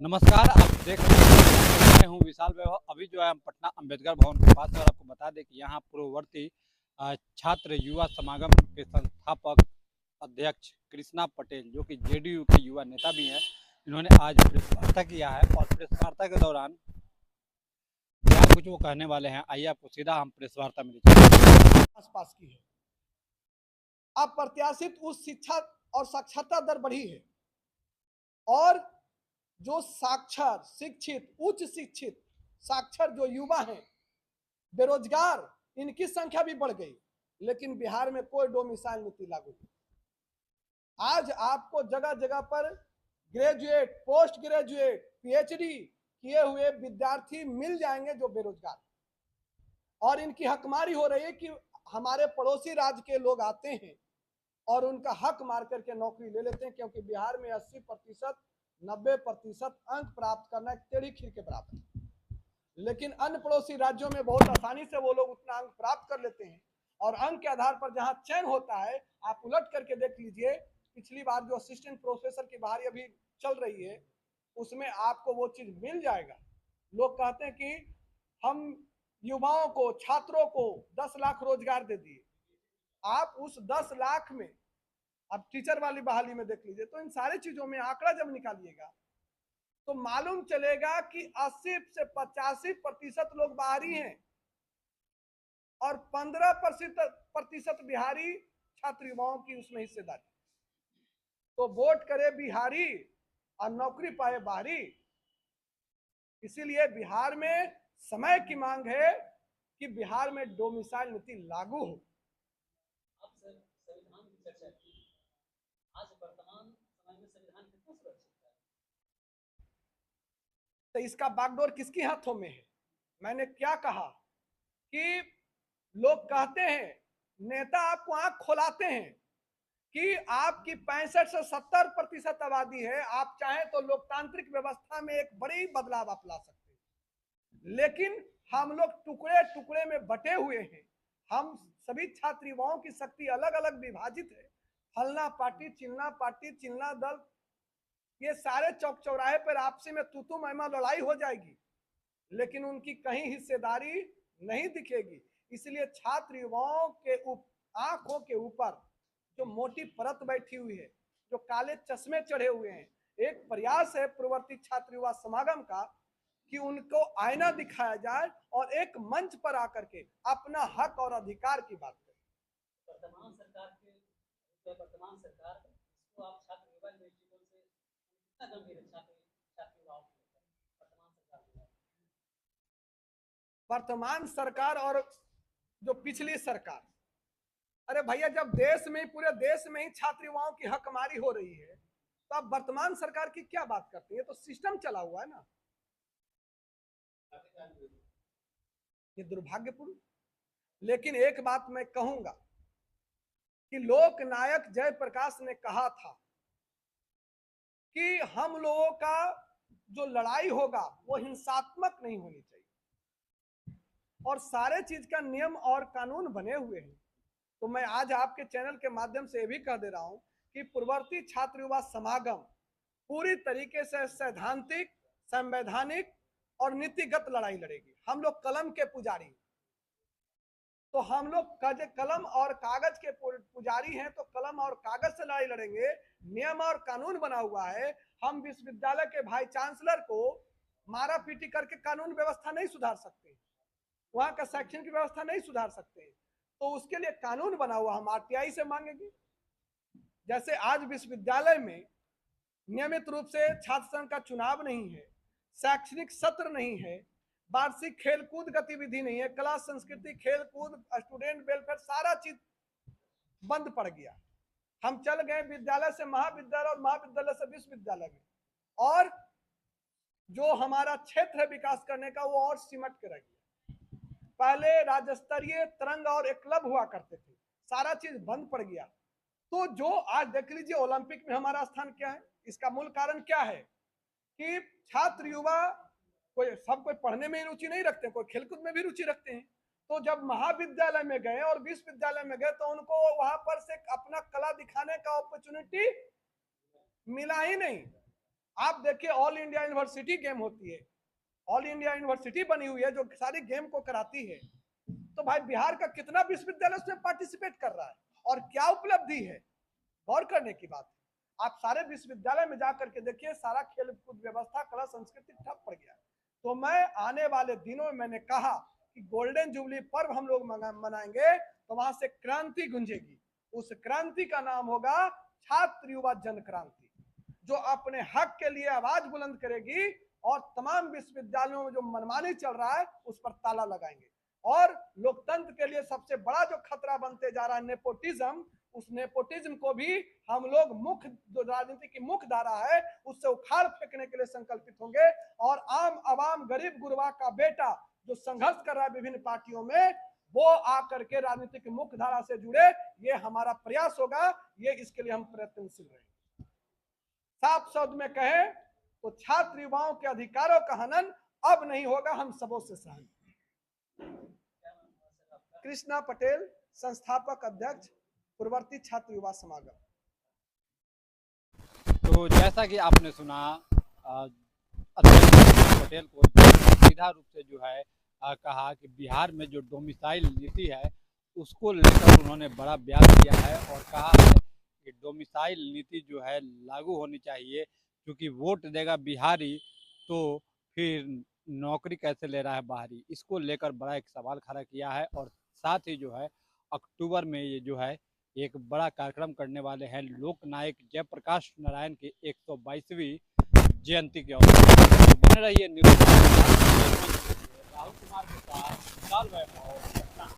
नमस्कार, आप देख रहे हैं, मैं हूँ विशाल वैभव। अभी जो है हम पटना अंबेडकर भवन के पास हैं और आपको बता दें कि यहाँ पूर्ववर्ती छात्र युवा समागम के संस्थापक अध्यक्ष कृष्णा पटेल, जो कि जेडीयू के युवा नेता भी हैं, इन्होंने आज प्रेस वार्ता किया है और प्रेस वार्ता के दौरान क्या कुछ वो कहने वाले हैं, आइए आपको सीधा हम प्रेस वार्ता में आसपास की है। अप्रत्याशित उस शिक्षा और साक्षरता दर बढ़ी है और जो साक्षर शिक्षित उच्च शिक्षित साक्षर जो युवा हैं, बेरोजगार, इनकी संख्या भी बढ़ गई, लेकिन बिहार में कोई डोमिसाइल नीति लागू नहीं। आज आपको जगह जगह पर ग्रेजुएट, पोस्ट ग्रेजुएट, पीएचडी किए हुए विद्यार्थी मिल जाएंगे जो बेरोजगार, और इनकी हकमारी हो रही है कि हमारे पड़ोसी राज्य के लोग आते हैं और उनका हक मार करके नौकरी ले लेते हैं, क्योंकि बिहार में 80%, 90% अंक प्राप्त करना एक टेढ़ी खीर के बराबर है। लेकिन अन्य पड़ोसी राज्यों में बहुत आसानी से वो लोग उतना अंक प्राप्त कर लेते हैं, और अंक के आधार पर जहां चयन होता है, आप उलट करके देख लीजिए, पिछली बार जो असिस्टेंट प्रोफेसर की बहाली अभी चल रही है, उसमें आपको वो चीज मिल जाएगा। लोग कहते हैं कि हम युवाओं को, छात्रों को 10 लाख रोजगार दे दिए। आप उस 10 लाख में अब टीचर वाली बहाली में देख लीजिए, तो इन सारी चीजों में आंकड़ा जब निकालिएगा तो मालूम चलेगा कि 80 से 85% लोग बाहरी हैं और 15% बिहारी छात्र युवाओं की उसमें हिस्सेदारी। तो वोट करे बिहारी और नौकरी पाए बाहरी। इसीलिए बिहार में समय की मांग है कि बिहार में डोमिसाइल नीति लागू हो। संविधान की चर्चा की, आज वर्तमान समय में संविधान कितना सुरक्षित है? तो इसका बागडोर किसके हाथों में है? मैंने क्या कहा कि लोग कहते हैं, नेता आपको आंख खोलाते हैं कि आपकी 65 से 70% आबादी है, आप चाहें तो लोकतांत्रिक व्यवस्था में एक बड़ी बदलाव आप ला सकते हैं, लेकिन हम लोग टुकड़े टुकड़े में बटे हुए हैं। हम सभी छात्र युवाओं की शक्ति अलग अलग विभाजित है। फलना पार्टी, चिलना दल, ये सारे चौक चौराहे पर आपसी में तू मैमा लड़ाई हो जाएगी, लेकिन उनकी कहीं हिस्सेदारी नहीं दिखेगी। इसलिए छात्र युवाओं के आंखों के ऊपर जो मोटी परत बैठी हुई है, जो काले चश्मे चढ़े हुए हैं, एक प्रयास है पूर्ववर्ती छात्र युवा समागम का कि उनको आईना दिखाया जाए और एक मंच पर आकर के अपना हक और अधिकार की बात करें। वर्तमान सरकार इसको आप छात्र युवा दृष्टिकोण से कितना गंभीर है? छात्र युवाओं वर्तमान सरकार और जो पिछली सरकार, अरे भैया, जब देश में, पूरे देश में ही छात्र युवाओं की हकमारी हो रही है, तो आप वर्तमान सरकार की क्या बात करते हैं? तो सिस्टम चला हुआ है ना। ये दुर्भाग्यपूर्ण। लेकिन एक बात मैं कहूंगा कि लोक नायक जयप्रकाश ने कहा था कि हम लोगों का जो लड़ाई होगा वो हिंसात्मक नहीं होनी चाहिए, और सारे चीज का नियम और कानून बने हुए हैं। तो मैं आज आपके चैनल के माध्यम से ये भी कह दे रहा हूं कि पूर्ववर्ती छात्र युवा समागम पूरी तरीके से सैद्धांतिक, संवैधानिक और नीतिगत लड़ाई लड़ेगी। हम लोग कलम के पुजारी, तो हम लोग कलम और कागज के पुजारी हैं, तो कलम और कागज से लड़ाई लड़ेंगे। नियम और कानून बना हुआ है। हम विश्वविद्यालय के भाई चांसलर को मारा पीटी करके कानून व्यवस्था नहीं सुधार सकते, वहां का शैक्षणिक व्यवस्था नहीं सुधार सकते, तो उसके लिए कानून बना हुआ, हम आरटीआई से मांगेंगे। जैसे आज विश्वविद्यालय में नियमित रूप से छात्र संघ का चुनाव नहीं है, शैक्षणिक सत्र नहीं है, वार्षिक खेलकूद गतिविधि नहीं है, कला संस्कृति, खेलकूद, स्टूडेंट वेलफेयर, सारा चीज बंद पड़ गया। हम चल गए विद्यालय से महाविद्यालय और महाविद्यालय से विश्वविद्यालय में, और जो हमारा क्षेत्र है विकास करने का वो और सिमट के रह गया। पहले राज्य स्तरीय तरंग और एक क्लब हुआ करते थे, सारा चीज बंद पड़ गया। तो जो आज देख लीजिए ओलंपिक में हमारा स्थान क्या है, इसका मूल कारण क्या है कि छात्र युवा सब कोई पढ़ने में रुचि नहीं रखते, कोई खेलकूद में भी रुचि रखते हैं। तो जब महाविद्यालय में गए और विश्वविद्यालय में गए तो उनको वहां पर से अपना कला दिखाने का अपॉर्चुनिटी मिला ही नहीं। आप देखिए ऑल इंडिया यूनिवर्सिटी गेम होती है, ऑल इंडिया यूनिवर्सिटी बनी हुई है जो सारी गेम को कराती है। तो भाई बिहार का कितना विश्वविद्यालय उसमें पार्टिसिपेट कर रहा है और क्या उपलब्धि है, गौर करने की बात है। आप सारे विश्वविद्यालय में जाकर के देखिए, सारा खेल कूद व्यवस्था, कला संस्कृति ठप पड़ गया। तो मैं आने वाले दिनों में मैंने कहा कि गोल्डन जुबली पर्व हम लोग मनाएंगे तो वहां से क्रांति गूंजेगी। उस क्रांति का नाम होगा छात्र युवा जन क्रांति, जो अपने हक के लिए आवाज बुलंद करेगी और तमाम विश्वविद्यालयों में जो मनमानी चल रहा है उस पर ताला लगाएंगे। और लोकतंत्र के लिए सबसे बड़ा जो खतरा बनते जा रहा है नेपोटिज्म, उस नेपोटिज्म को भी हम लोग मुख्य जो राजनीति की मुख्य धारा है उससे उखाड़ फेंकने के लिए संकल्पित होंगे। और आम आवाम गरीब गुरबा का बेटा जो संघर्ष कर रहा है विभिन्न पार्टियों में, वो आकर के राजनीति की मुख्य धारा से जुड़े, ये हमारा प्रयास होगा, ये इसके लिए हम प्रयत्नशील रहेंगे। साफ शब्द में कहें तो छात्र युवाओं के अधिकारों का हनन अब नहीं होगा, हम सबों से सहन। कृष्णा पटेल, संस्थापक अध्यक्ष, पूर्ववर्ती छात्र युवा समागम। तो जैसा कि आपने सुना अध्यक्ष पटेल को सीधा रूप से जो है कहा कि बिहार में जो डोमिसाइल नीति है उसको लेकर उन्होंने बड़ा बयान दिया है और कहा है कि डोमिसाइल नीति जो है लागू होनी चाहिए, क्योंकि वोट देगा बिहारी तो फिर नौकरी कैसे ले रहा है बाहरी। इसको लेकर बड़ा एक सवाल खड़ा किया है और साथ ही जो है अक्टूबर में ये जो है एक बड़ा कार्यक्रम करने वाले हैं लोक नायक जयप्रकाश नारायण की 122वीं जयंती के अवसर पर। बने रहिए न्यूज़ राहुल कुमार के साथ।